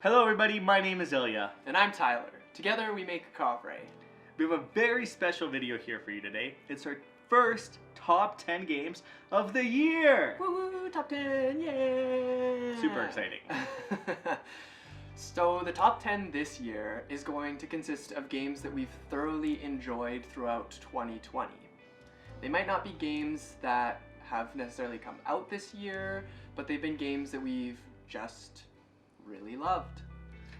Hello everybody, my name is Ilya. And I'm Tylor. Together we make Kovray. We have a very special video here for you today. It's our first top 10 games of the year! Woo woo, top 10, yeah! Super exciting. So the top 10 this year is going to consist of games that we've thoroughly enjoyed throughout 2020. They might not be games that have necessarily come out this year, but they've been games that we've just really loved.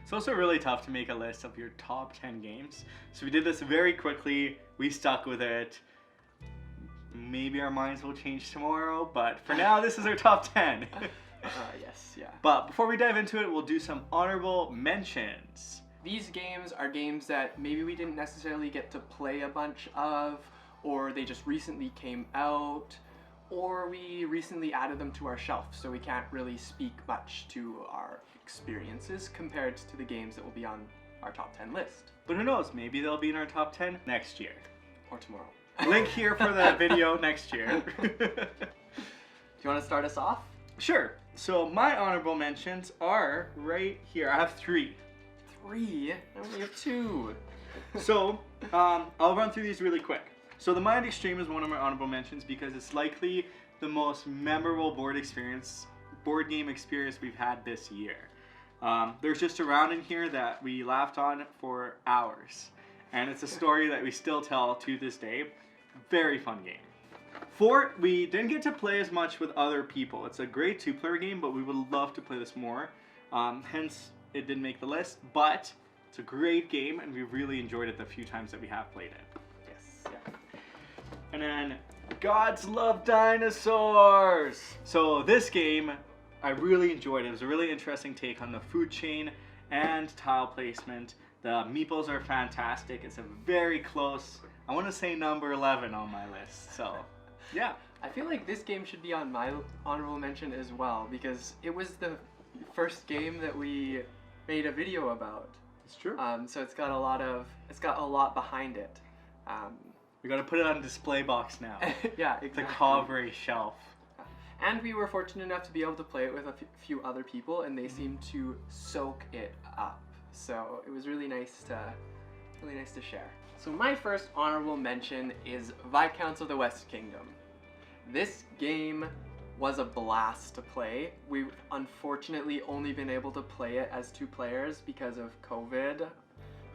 It's also really tough to make a list of your top 10 games. So we did this very quickly, we stuck with it. Maybe our minds will change tomorrow, but for now this is our top 10. Yes, yeah. But before we dive into it, we'll do some honorable mentions. These games are games that maybe we didn't necessarily get to play a bunch of, or they just recently came out, or we recently added them to our shelf, so we can't really speak much to our experiences compared to the games that will be on our top 10 list. But who knows, maybe they'll be in our top 10 next year. Or tomorrow. Link here for the video next year. Do you want to start us off? Sure. So my honorable mentions are right here. I have 3. 3? I only have 2. So I'll run through these really quick. So the Mind Extreme is one of my honorable mentions because it's likely the most memorable board game experience we've had this year. There's just a round in here that we laughed on for hours, and it's a story that we still tell to this day. Very fun game. 4, we didn't get to play as much with other people. It's a great 2-player game, but we would love to play this more. Hence, it didn't make the list, but it's a great game, and we really enjoyed it the few times that we have played it. Yes, yeah. And then, Gods Love Dinosaurs! So this game, I really enjoyed it. It was a really interesting take on the food chain and tile placement. The meeples are fantastic. It's a very close, I want to say number 11 on my list. So, yeah. I feel like this game should be on my honorable mention as well, because it was the first game that we made a video about. It's true. So it's got a lot behind it. We gotta put it on display box now. Yeah, exactly. The Kovray shelf. And we were fortunate enough to be able to play it with a few other people, and they seemed to soak it up. So it was really nice to share. So my first honorable mention is Viscounts of the West Kingdom. This game was a blast to play. We've unfortunately only been able to play it as 2 players because of COVID,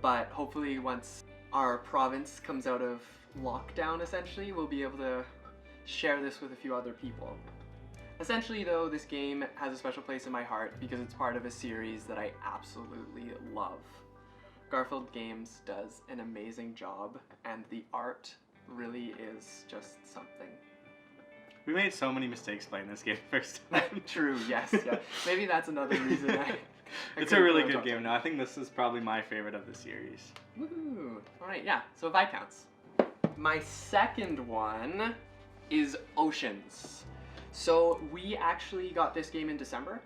but hopefully once our province comes out of lockdown, essentially, we'll be able to share this with a few other people. Essentially though, this game has a special place in my heart because it's part of a series that I absolutely love. Garfield Games does an amazing job, and the art really is just something. We made so many mistakes playing this game first time. True, yes, yeah. Maybe that's another reason I It's a really good game now. I think this is probably my favorite of the series. Woohoo! Alright, yeah, so Viscounts. My second one is Oceans. So we actually got this game in December,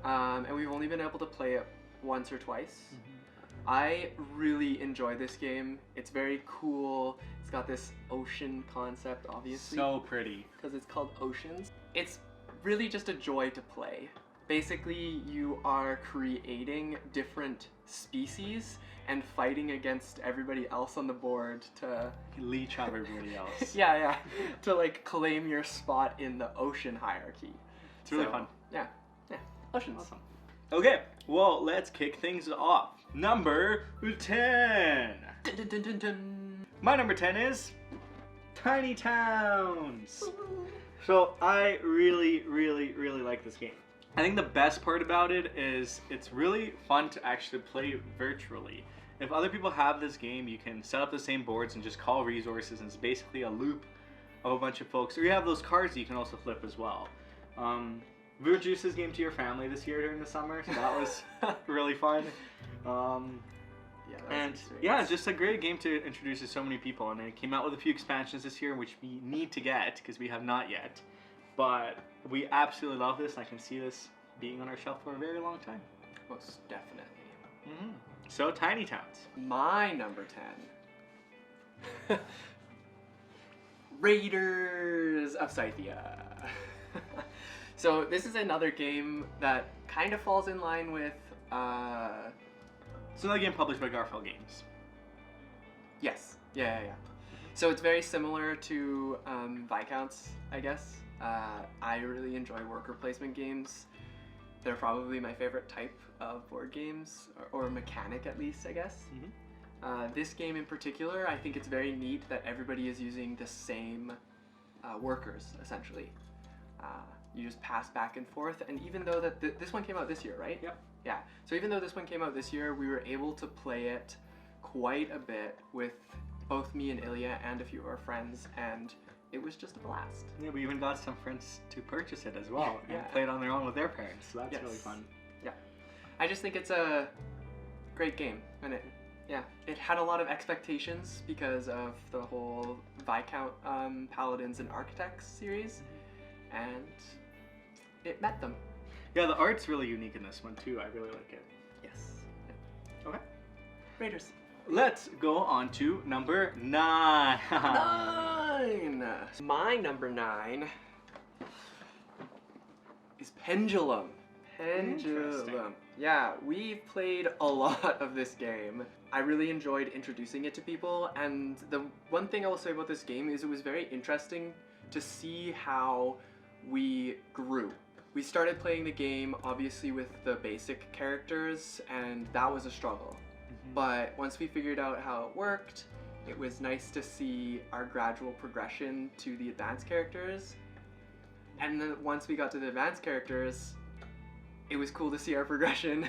and we've only been able to play it once or twice. I really enjoy this game. It's very cool. It's got this ocean concept, obviously. So pretty. Because it's called Oceans. It's really just a joy to play. Basically, you are creating different species and fighting against everybody else on the board to leech out everybody else. yeah, to like claim your spot in the ocean hierarchy. It's really fun. Yeah, Oceans. Awesome. Okay, well, let's kick things off. Number 10. Dun, dun, dun, dun, dun. My number 10 is Tiny Towns. So I really like this game. I think the best part about it is it's really fun to actually play virtually. If other people have this game, you can set up the same boards and just call resources, and it's basically a loop of a bunch of folks. Or you have those cards that you can also flip as well. We introduced this game to your family this year during the summer, so that was really fun. Yeah, it's just a great game to introduce to so many people, and it came out with a few expansions this year, which we need to get because we have not yet. But we absolutely love this, and I can see this being on our shelf for a very long time. Most definitely. So, Tiny Towns. My number 10. Raiders of Scythia. So this is another game that kind of falls in line with It's another game published by Garfield Games. Yes. Yeah. So it's very similar to Viscounts, I guess. I really enjoy worker placement games. They're probably my favorite type of board games, or mechanic at least, I guess. This game in particular, I think it's very neat that everybody is using the same workers, essentially. You just pass back and forth, and even though that this one came out this year, right? Yep. Yeah. So even though this one came out this year, we were able to play it quite a bit with both me and Ilya and a few of our friends, and it was just a blast. Yeah, we even got some friends to purchase it as well Yeah. and play it on their own with their parents. So that's Yes. really fun. Yeah. I just think it's a great game, and it had a lot of expectations because of the whole Viscount Paladins and Architects series, and it met them. Yeah, the art's really unique in this one too. I really like it. Yes. Okay. Raiders. Let's go on to number 9. 9. My number 9 is Pendulum. Interesting. Yeah, we've played a lot of this game. I really enjoyed introducing it to people, and the one thing I will say about this game is it was very interesting to see how we grew. We started playing the game obviously with the basic characters, and that was a struggle. But once we figured out how it worked, it was nice to see our gradual progression to the advanced characters. And then once we got to the advanced characters, it was cool to see our progression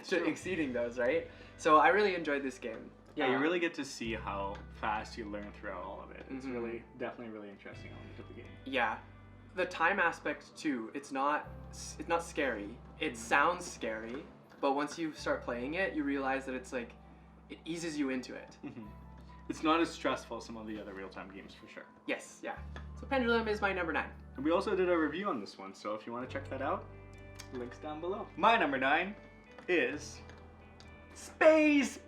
to exceeding those, right? So I really enjoyed this game. Yeah, you really get to see how fast you learn throughout all of it. It's Mhm. really, definitely a really interesting element of the game. Yeah. The time aspect too, it's not scary. It sounds scary, but once you start playing it, you realize that it's like, it eases you into it. It's not as stressful as some of the other real-time games for sure. Yes, yeah. So Pendulum is my number 9. And we also did a review on this one, so if you want to check that out, links down below. My number 9 is Space.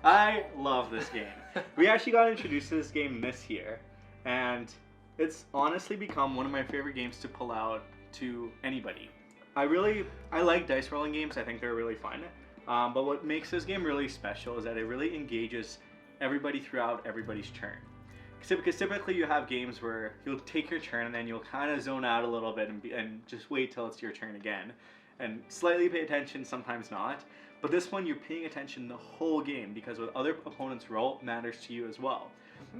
I love this game. We actually got introduced to this game this year, and it's honestly become one of my favorite games to pull out to anybody. I like dice rolling games. I think they're really fun. But what makes this game really special is that it really engages everybody throughout everybody's turn. Because typically you have games where you'll take your turn and then you'll kind of zone out a little bit and just wait till it's your turn again. And slightly pay attention, sometimes not. But this one you're paying attention the whole game because what other opponents roll matters to you as well.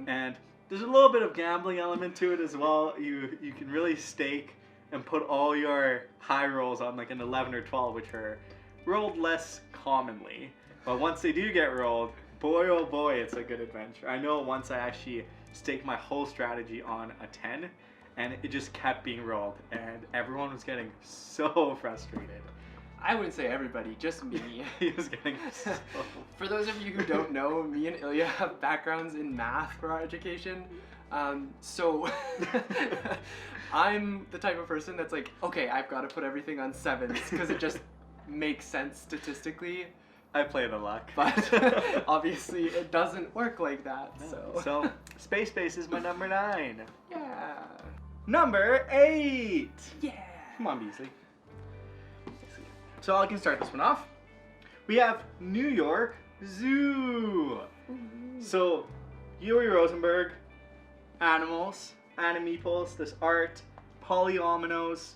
And there's a little bit of gambling element to it as well. You can really stake and put all your high rolls on like an 11 or 12, which are rolled less commonly. But once they do get rolled, boy oh boy, it's a good adventure. I know once I actually staked my whole strategy on a 10, and it just kept being rolled, and everyone was getting so frustrated. I wouldn't say everybody, just me. He was getting so... For those of you who don't know, me and Ilya have backgrounds in math for our education. So I'm the type of person that's like, okay, I've got to put everything on 7s because it just makes sense statistically. I play the luck. But obviously it doesn't work like that. No. So Space Base is my number 9. Yeah. Number 8. Yeah. Come on, Beasley. So I can start this one off. We have New York Zoo. So Yuri Rosenberg, animals, animeeples, this art, polyominoes.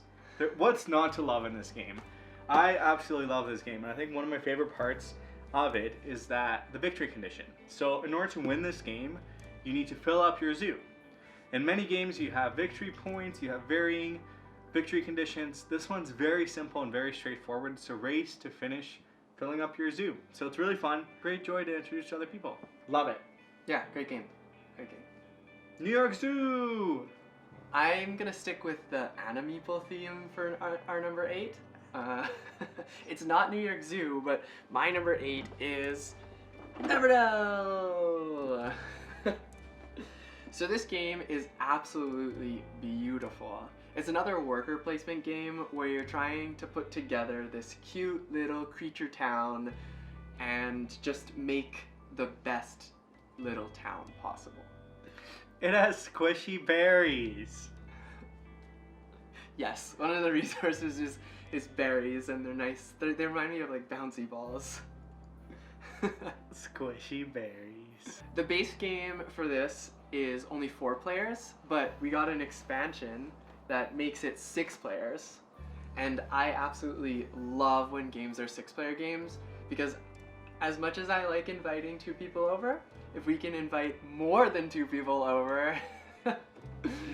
What's not to love in this game? I absolutely love this game, and I think one of my favorite parts of it is that the victory condition. So in order to win this game, you need to fill up your zoo. In many games you have victory points, you have varying victory conditions. This one's very simple and very straightforward. It's a race to finish filling up your zoo. So it's really fun, great joy to introduce to other people. Love it. Yeah, great game. Great game. New York Zoo! I'm gonna stick with the Animeeple theme for our number 8. It's not New York Zoo, but my number 8 is Everdell. So this game is absolutely beautiful. It's another worker placement game where you're trying to put together this cute little creature town and just make the best little town possible. It has squishy berries. Yes, one of the resources It's berries and they're nice. They remind me of like bouncy balls. Squishy berries. The base game for this is only 4 players, but we got an expansion that makes it 6 players. And I absolutely love when games are 6-player games, because as much as I like inviting 2 people over, if we can invite more than 2 people over...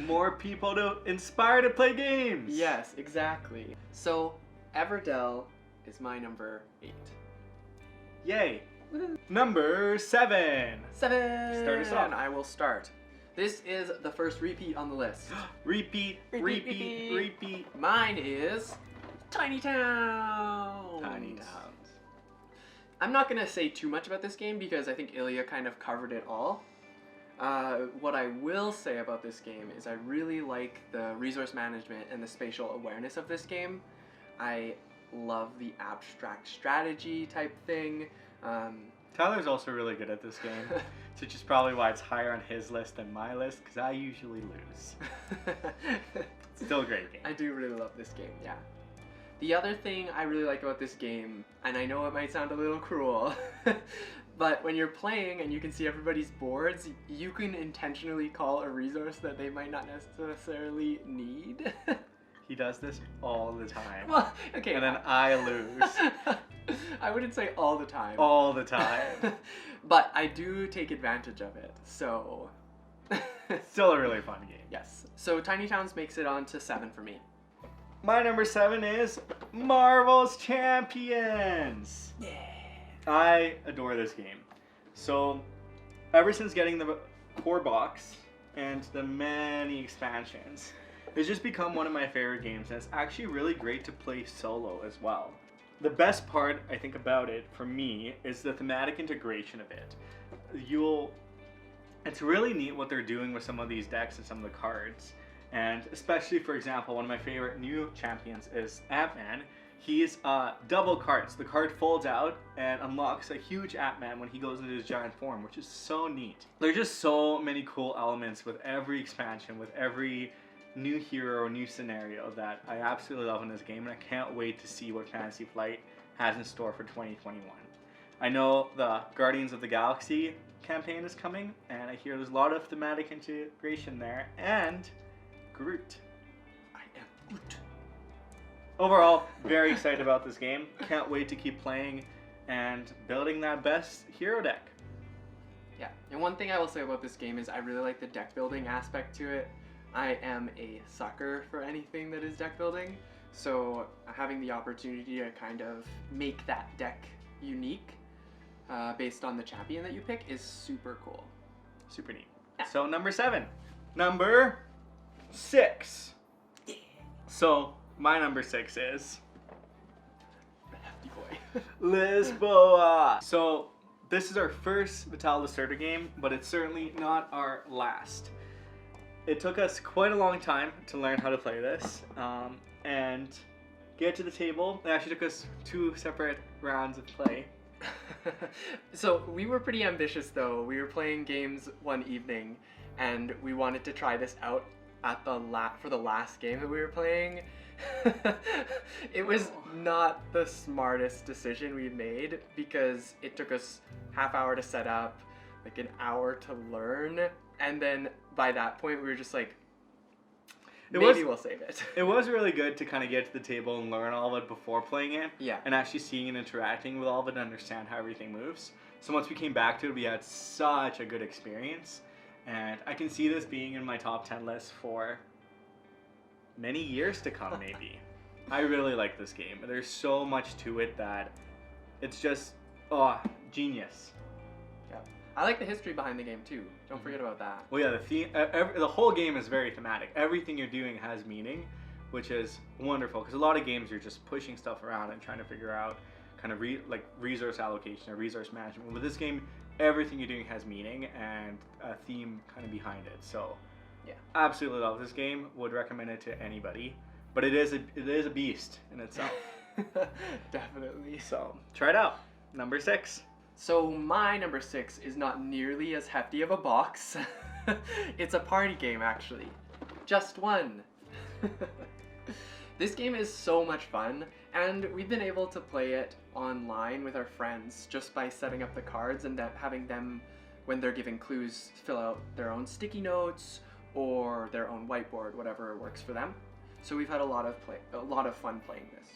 More people to inspire to play games! Yes, exactly. So, Everdell is my number 8. Yay! Number 7! 7! Start us off. I will start. This is the first repeat on the list. Repeat. Mine is Tiny Towns. Tiny Towns. I'm not going to say too much about this game because I think Ilya kind of covered it all. What I will say about this game is I really like the resource management and the spatial awareness of this game. I love the abstract strategy type thing. Tyler's also really good at this game, which is probably why it's higher on his list than my list, because I usually lose. Still a great game. I do really love this game, yeah. The other thing I really like about this game, and I know it might sound a little cruel, but when you're playing and you can see everybody's boards, you can intentionally call a resource that they might not necessarily need. He does this all the time. Well, okay. And then I lose. I wouldn't say all the time. All the time. But I do take advantage of it, so... Still a really fun game. Yes. So Tiny Towns makes it on to 7 for me. My number 7 is Marvel's Champions. Yeah. I adore this game. So, ever since getting the core box and the many expansions, it's just become one of my favorite games, and it's actually really great to play solo as well. The best part, I think, about it, for me, is the thematic integration of it. It's really neat what they're doing with some of these decks and some of the cards. And especially, for example, one of my favorite new champions is Ant-Man. He's double cards. The card folds out and unlocks a huge Ant-Man when he goes into his giant form, which is so neat. There's just so many cool elements with every expansion, with every new hero or new scenario that I absolutely love in this game, and I can't wait to see what Fantasy Flight has in store for 2021. I know the Guardians of the Galaxy campaign is coming, and I hear there's a lot of thematic integration there, and Groot. I am Groot. Overall, very excited about this game. Can't wait to keep playing and building that best hero deck. Yeah, and one thing I will say about this game is I really like the deck building aspect to it. I am a sucker for anything that is deck building, so having the opportunity to kind of make that deck unique based on the champion that you pick is super cool. Super neat. Yeah. So number 7. Number 6. Yeah. So my number 6 is Hefty boy. Lisboa. So this is our first Vital Lacerda game, but it's certainly not our last. It took us quite a long time to learn how to play this and get to the table. It actually took us 2 separate rounds of play. So we were pretty ambitious though. We were playing games one evening and we wanted to try this out at for the last game that we were playing. It was not the smartest decision we made because it took us half hour to set up, like an hour to learn, and then by that point we were just like, maybe we'll save it. It was really good to kind of get to the table and learn all of it before playing it. Yeah. And actually seeing and interacting with all of it and understand how everything moves. So once we came back to it, we had such a good experience. And I can see this being in my top 10 list for many years to come, maybe. I really like this game. There's so much to it that it's just, genius. Yeah. I like the history behind the game too. Don't forget about that. Well, yeah, the theme, the whole game is very thematic. Everything you're doing has meaning, which is wonderful. Because a lot of games you're just pushing stuff around and trying to figure out kind of resource allocation or resource management. With this game, everything you're doing has meaning and a theme kind of behind it. So, yeah, absolutely love this game. Would recommend it to anybody. But it is a beast in itself. Definitely. So try it out. Number 6. So my number 6 is not nearly as hefty of a box. It's a party game, actually. Just one. This game is so much fun, and we've been able to play it online with our friends just by setting up the cards and having them, when they're giving clues, fill out their own sticky notes or their own whiteboard, whatever works for them. So we've had a lot of fun playing this.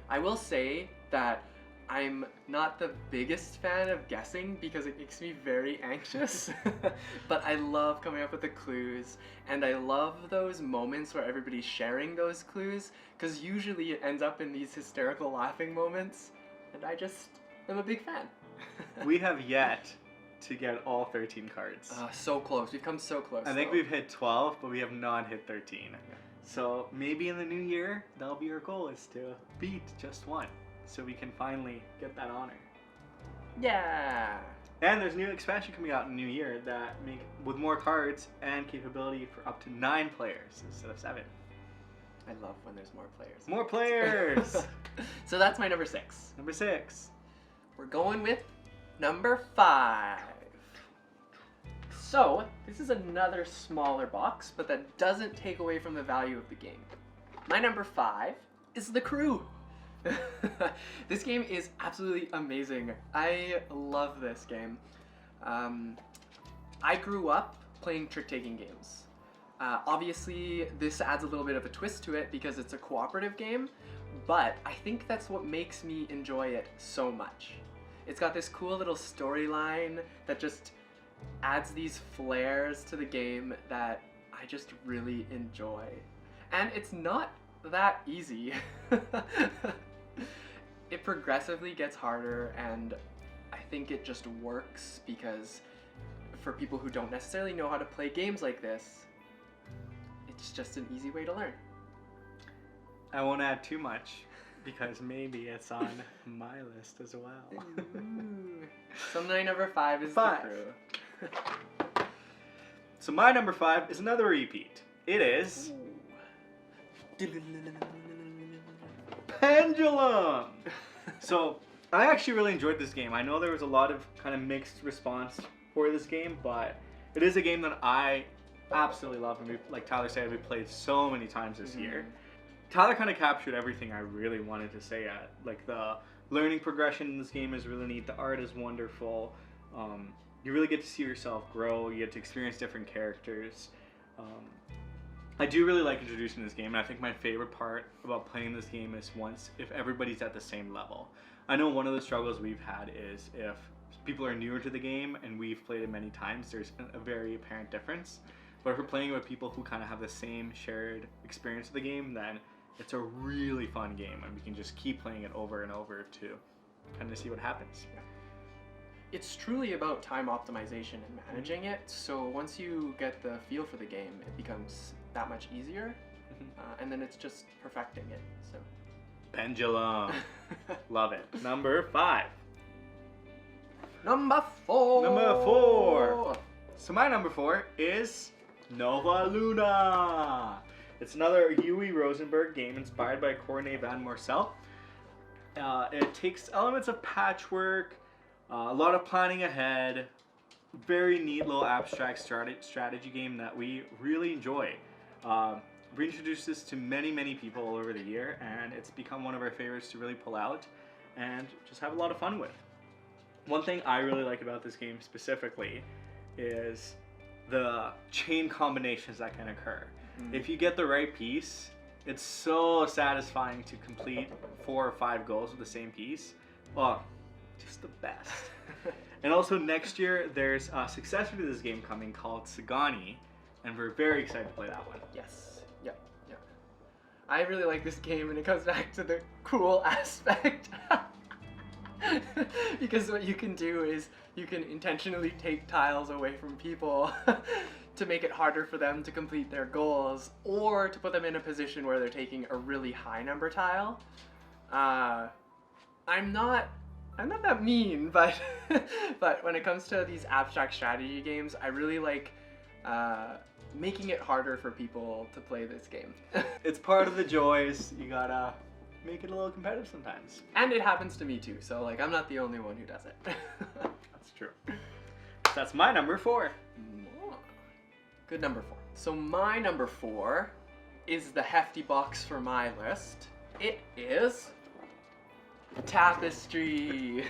I will say that I'm not the biggest fan of guessing because it makes me very anxious, but I love coming up with the clues, and I love those moments where everybody's sharing those clues, because usually it ends up in these hysterical laughing moments, and I just am a big fan. We have yet to get all 13 cards. So close. We've come so close. I think we've hit 12, but we have not hit 13. Yeah. So maybe in the new year, that'll be our goal, is to beat just one, so we can finally get that honor. Yeah! And there's a new expansion coming out in the new year that with more cards and capability for up to 9 players instead of 7. I love when there's more players. More players! So that's my number 6. Number 6. We're going with number 5. So, this is another smaller box, but that doesn't take away from the value of the game. My number 5 is The Crew. This game is absolutely amazing. I love this game. I grew up playing trick-taking games. Obviously, this adds a little bit of a twist to it because it's a cooperative game, but I think that's what makes me enjoy it so much. It's got this cool little storyline that just adds these flares to the game that I just really enjoy. And it's not that easy. It progressively gets harder, and I think it just works because for people who don't necessarily know how to play games like this, it's just an easy way to learn. I won't add too much because maybe it's on my list as well. So my number 5 is The Crew. So my number 5 is another repeat. It is Pendulum. So I actually really enjoyed this game. I know there was a lot of kind of mixed response for this game, but it is a game that I absolutely love, and like Tyler said, we played so many times this year. Tyler kind of captured everything I really wanted to say. Like the learning progression in this game is really neat. The art is wonderful. You really get to see yourself grow. You get to experience different characters. I do really like introducing this game, and I think my favorite part about playing this game is if everybody's at the same level. I know one of the struggles we've had is if people are newer to the game and we've played it many times, there's a very apparent difference. But if we're playing with people who kind of have the same shared experience of the game, then it's a really fun game, and we can just keep playing it over and over to kind of see what happens. It's truly about time optimization and managing it, so once you get the feel for the game, it becomes that much easier, and then it's just perfecting it. So Pendulum. Love it. Number 5. Number 4. Number 4. So my number 4 is Nova Luna. It's another Uwe Rosenberg game inspired by Corne van Moorsel. It takes elements of patchwork, a lot of planning ahead, very neat little abstract strategy game that we really enjoy. We introduced this to many people all over the year, and it's become one of our favorites to really pull out and just have a lot of fun with. One thing I really like about this game specifically is the chain combinations that can occur. If you get the right piece, it's so satisfying to complete 4 or 5 goals with the same piece. Oh, just the best. And also next year, there's a successor to this game coming called Sagani, and we're very excited to play that one. Yes. Yep. I really like this game, and it comes back to the cool aspect. Because what you can do is you can intentionally take tiles away from people to make it harder for them to complete their goals, or to put them in a position where they're taking a really high number tile. I'm not that mean, but but when it comes to these abstract strategy games, I really like making it harder for people to play this game. It's part of the joys. You gotta make it a little competitive sometimes. And it happens to me too, so like I'm not the only one who does it. That's true. That's my number 4. Good number 4. So my number 4 is the hefty box for my list. It is Tapestry.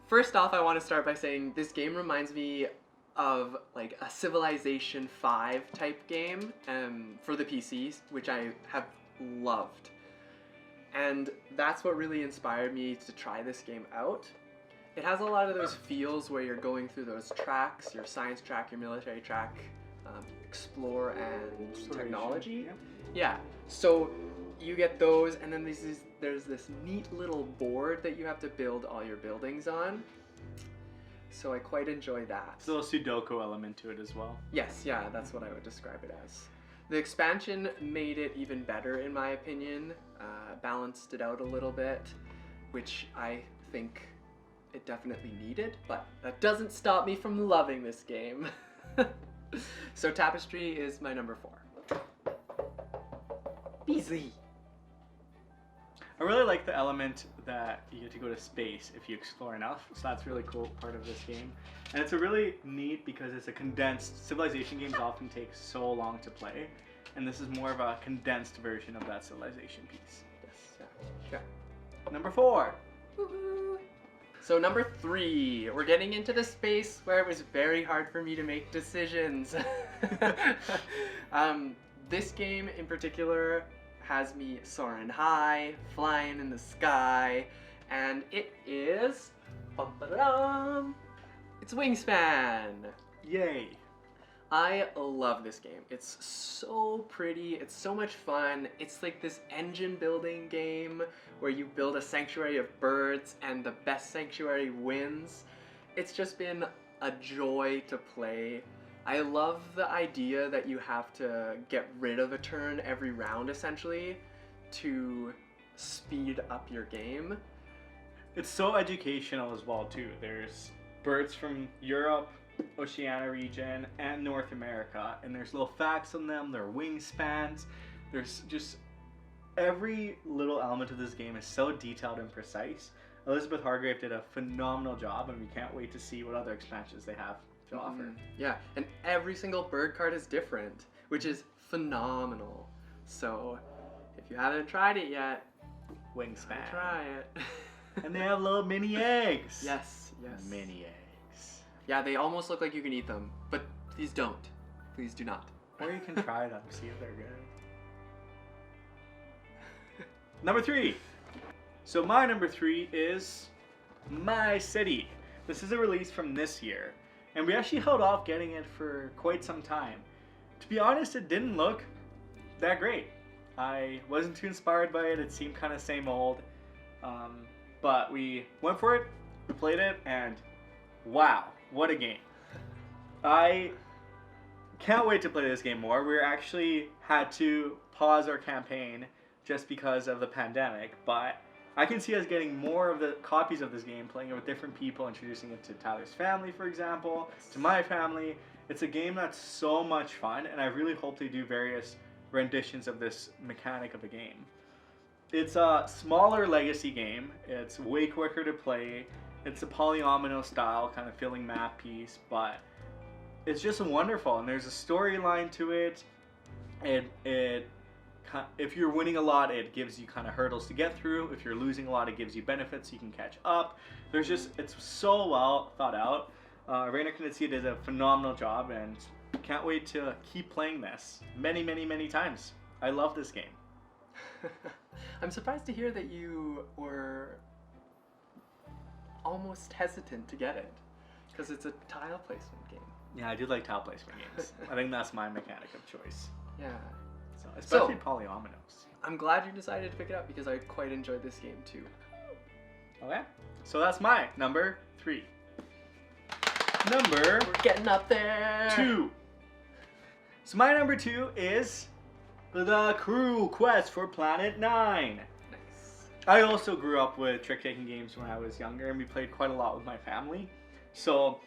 First off, I want to start by saying this game reminds me of like a Civilization 5 type game for the PC, which I have loved. And that's what really inspired me to try this game out. It has a lot of those feels where you're going through those tracks, your science track, your military track, explore and technology. Yeah, so you get those, and then there's this neat little board that you have to build all your buildings on. So I quite enjoy that. There's a little Sudoku element to it as well. Yes, yeah, that's what I would describe it as. The expansion made it even better in my opinion, balanced it out a little bit, which I think it definitely needed, but that doesn't stop me from loving this game. So Tapestry is my number 4. Easy. I really like the element that you get to go to space if you explore enough, so that's a really cool part of this game. And it's a really neat because it's a condensed, Civilization games often take so long to play, and this is more of a condensed version of that Civilization piece. Yes, yeah. Number 4. Woo-hoo. So number 3, we're getting into the space where it was very hard for me to make decisions. This game in particular has me soaring high, flying in the sky, and it is, it's Wingspan. Yay. I love this game. It's so pretty, it's so much fun. It's like this engine building game where you build a sanctuary of birds and the best sanctuary wins. It's just been a joy to play. I love the idea that you have to get rid of a turn every round essentially to speed up your game. It's so educational as well too. There's birds from Europe, Oceania region, and North America, and there's little facts on them, their wingspans. There's just every little element of this game is so detailed and precise. Elizabeth Hargrave did a phenomenal job, and we can't wait to see what other expansions they have to offer. Yeah, and every single bird card is different, which is phenomenal. So if you haven't tried it yet, Wingspan. try it. And they have little mini eggs. Yes, yes. Mini eggs. Yeah, they almost look like you can eat them, but please don't. Please do not. Or you can try them, see if they're good. Number 3. So my number 3 is My City. This is a release from this year, and we actually held off getting it for quite some time. To be honest, it didn't look that great. I wasn't too inspired by it. It seemed kind of same old. But we went for it, we played it, and wow, what a game. I can't wait to play this game more. We actually had to pause our campaign just because of the pandemic, but I can see us getting more of the copies of this game, playing it with different people, introducing it to Tyler's family, for example, to my family. It's a game that's so much fun, and I really hope they do various renditions of this mechanic of the game. It's a smaller legacy game. It's way quicker to play. It's a polyomino style kind of filling map piece, but it's just wonderful, and there's a storyline to it. If you're winning a lot, it gives you kind of hurdles to get through. If you're losing a lot, it gives you benefits so you can catch up. It's so well thought out. Rainer Knizia did a phenomenal job, and can't wait to keep playing this many, many, many times. I love this game. I'm surprised to hear that you were almost hesitant to get it, because it's a tile placement game. Yeah, I do like tile placement games. I think that's my mechanic of choice. Yeah. So, especially polyominoes. I'm glad you decided to pick it up because I quite enjoyed this game too. Okay, so that's my number 3. We're getting up there. 2. So my number 2 is The Cruel Quest for Planet 9. Nice. I also grew up with trick-taking games when I was younger, and we played quite a lot with my family. So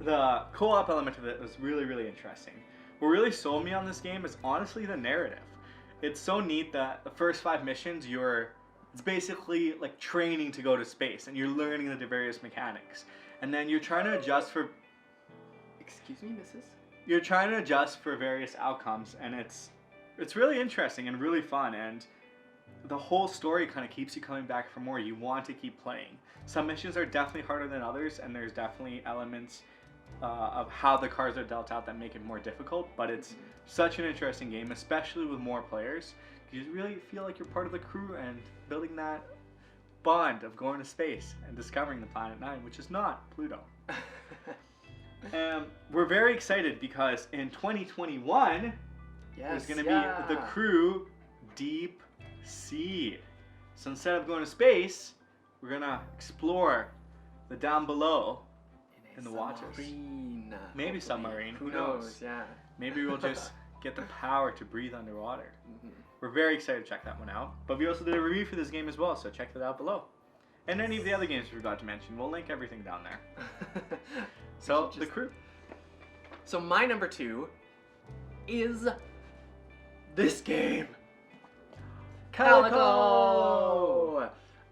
the co-op element of it was really, really interesting. What really sold me on this game is honestly the narrative. It's so neat that the first 5 missions, it's basically like training to go to space, and you're learning the various mechanics. And then you're trying to adjust for... Excuse me, missus? you're trying to adjust for various outcomes, and it's really interesting and really fun, and the whole story kind of keeps you coming back for more. You want to keep playing. Some missions are definitely harder than others, and there's definitely elements of how the cards are dealt out that make it more difficult, but it's such an interesting game, especially with more players. You really feel like you're part of the crew and building that bond of going to space and discovering the Planet 9, which is not Pluto. We're very excited because in 2021, there's going to be the crew Deep Sea. So instead of going to space, we're going to explore the down below in the waters. Maybe submarine. Who knows? Yeah. Maybe we'll just get the power to breathe underwater. We're very excited to check that one out. But we also did a review for this game as well, so check that out below. And any of the other games we forgot to mention, we'll link everything down there. So, the crew. So my number 2 is this game. Calico!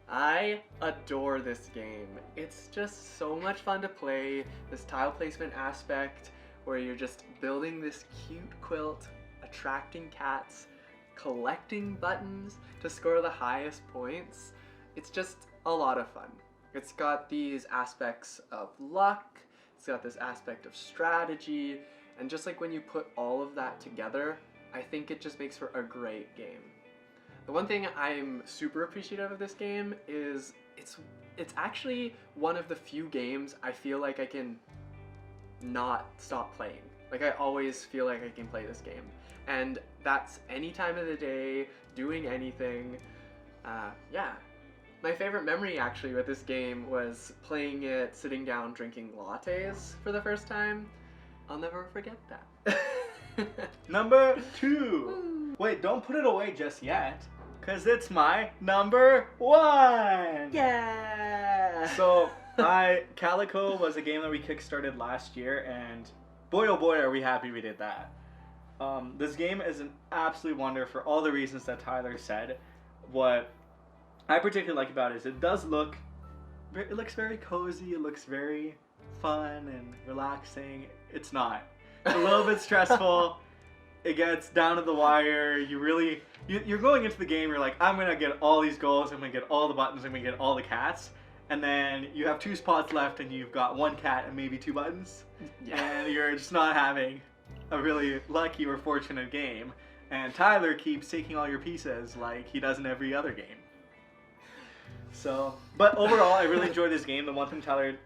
I adore this game. It's just so much fun to play. This tile placement aspect where you're just building this cute quilt, attracting cats, collecting buttons to score the highest points. It's just a lot of fun. It's got these aspects of luck, it's got this aspect of strategy, and just like when you put all of that together, I think it just makes for a great game. The one thing I'm super appreciative of this game is it's actually one of the few games I feel like I can not stop playing. Like I always feel like I can play this game. And that's any time of the day, doing anything. Yeah. My favorite memory actually with this game was playing it sitting down drinking lattes for the first time. I'll never forget that. Number 2. Wait, don't put it away just yet, because it's my number 1. Yeah! So, Calico was a game that we kickstarted last year, and boy oh boy are we happy we did that. This game is an absolute wonder for all the reasons that Tylor said. What I particularly like about it is it looks very cozy, it looks very fun and relaxing. It's not. It's a little bit stressful. It gets down to the wire. You're going into the game, you're like, I'm going to get all these goals, I'm going to get all the buttons, I'm going to get all the cats. And then you have 2 spots left and you've got 1 cat and maybe 2 buttons. Yeah. And you're just not having a really lucky or fortunate game. And Tylor keeps taking all your pieces like he does in every other game. So, but overall, I really enjoyed this game. The one thing Tylor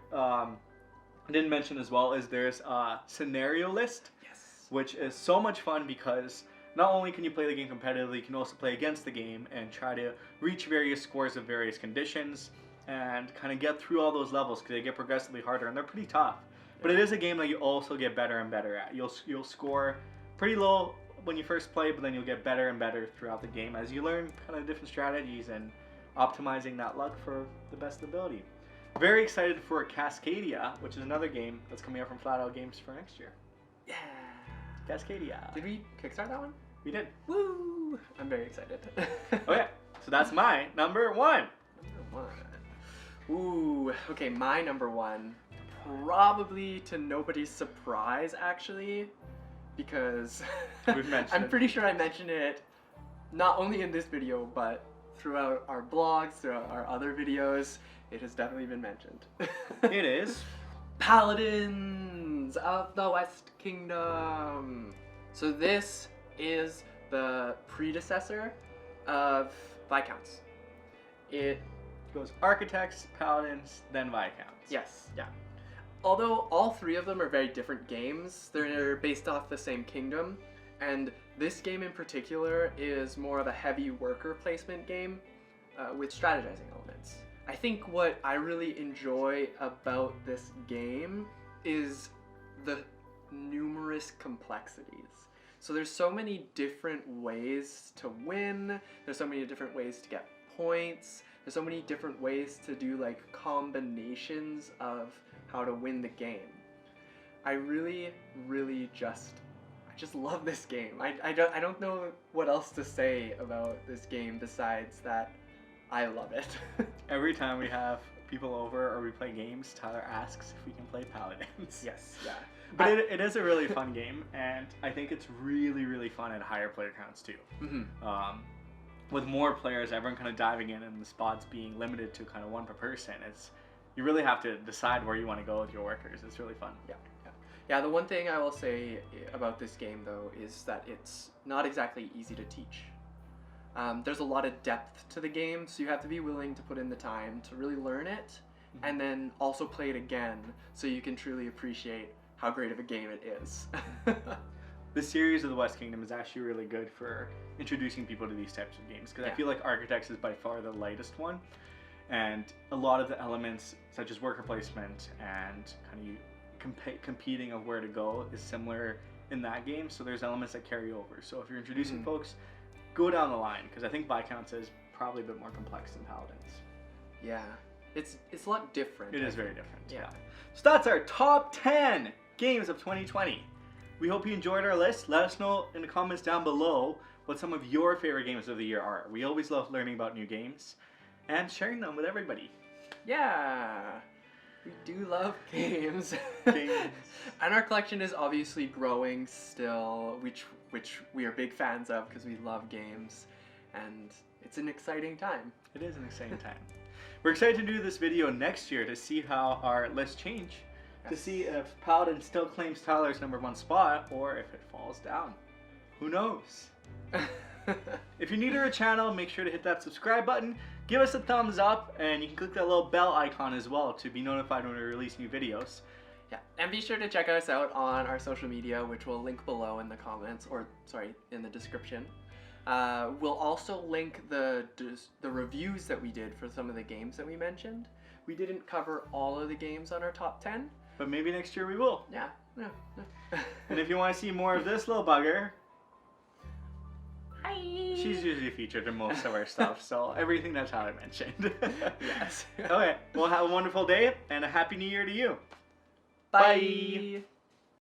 didn't mention as well is there's a scenario list. Yes. Which is so much fun because not only can you play the game competitively, you can also play against the game and try to reach various scores of various conditions and kind of get through all those levels because they get progressively harder and they're pretty tough. Yeah. But it is a game that you also get better and better at. You'll score pretty low when you first play, but then you'll get better and better throughout the game as you learn kind of different strategies and optimizing that luck for the best ability. Very excited for Cascadia, which is another game that's coming out from Flat Out Games for next year. Yeah. Cascadia. Did we kickstart that one? We did. Woo! I'm very excited. Okay, so that's my number 1. Number 1. Ooh, okay, my number 1. Probably to nobody's surprise, actually, because we've mentioned I'm pretty sure I mentioned it not only in this video, but throughout our blogs, throughout our other videos. It has definitely been mentioned. It is. Paladins of the West Kingdom. So this is the predecessor of Viscounts. It goes Architects, Paladins, then Viscounts. Yes, yeah. Although all 3 of them are very different games, they're based off the same kingdom, and this game in particular is more of a heavy worker placement game with strategizing elements. I think what I really enjoy about this game is the numerous complexities. So there's so many different ways to win, there's so many different ways to get points, there's so many different ways to do like combinations of how to win the game. I really just love this game. I don't know what else to say about this game besides that I love it. Every time we have people over or we play games, Tylor asks if we can play Paladins. Yes, yeah. But it is a really fun game, and I think it's really, really fun at higher player counts too. With more players, everyone kind of diving in and the spots being limited to kind of one per person, you really have to decide where you want to go with your workers. It's really fun. Yeah, the one thing I will say about this game, though, is that it's not exactly easy to teach. There's a lot of depth to the game, so you have to be willing to put in the time to really learn it, and then also play it again so you can truly appreciate how great of a game it is. The series of the West Kingdom is actually really good for introducing people to these types of games, because I feel like Architects is by far the lightest one, and a lot of the elements such as worker placement and kind of competing of where to go is similar in that game, so there's elements that carry over. So if you're introducing folks, go down the line, because I think Viscounts is probably a bit more complex than Paladins. Yeah, it's a lot different. It is very different. Yeah. So that's our top 10 games of 2020. We hope you enjoyed our list. Let us know in the comments down below what some of your favorite games of the year are. We always love learning about new games and sharing them with everybody. Yeah. We do love games. And our collection is obviously growing still, which we are big fans of because we love games, and it's an exciting time. It is an exciting time. We're excited to do this video next year to see how our lists change, to see if Paladin still claims Tylor's #1 spot or if it falls down. Who knows? If you're new to our channel, make sure to hit that subscribe button, give us a thumbs up, and you can click that little bell icon as well to be notified when we release new videos. Yeah, and be sure to check us out on our social media, which we'll link below in the comments, or sorry, in the description. We'll also link the reviews that we did for some of the games that we mentioned. We didn't cover all of the games on our top 10. But maybe next year we will. Yeah. And if you want to see more of this little bugger, hi. She's usually featured in most of our stuff, so everything that Tyler mentioned. Yes. Okay, well have a wonderful day and a happy new year to you. Bye.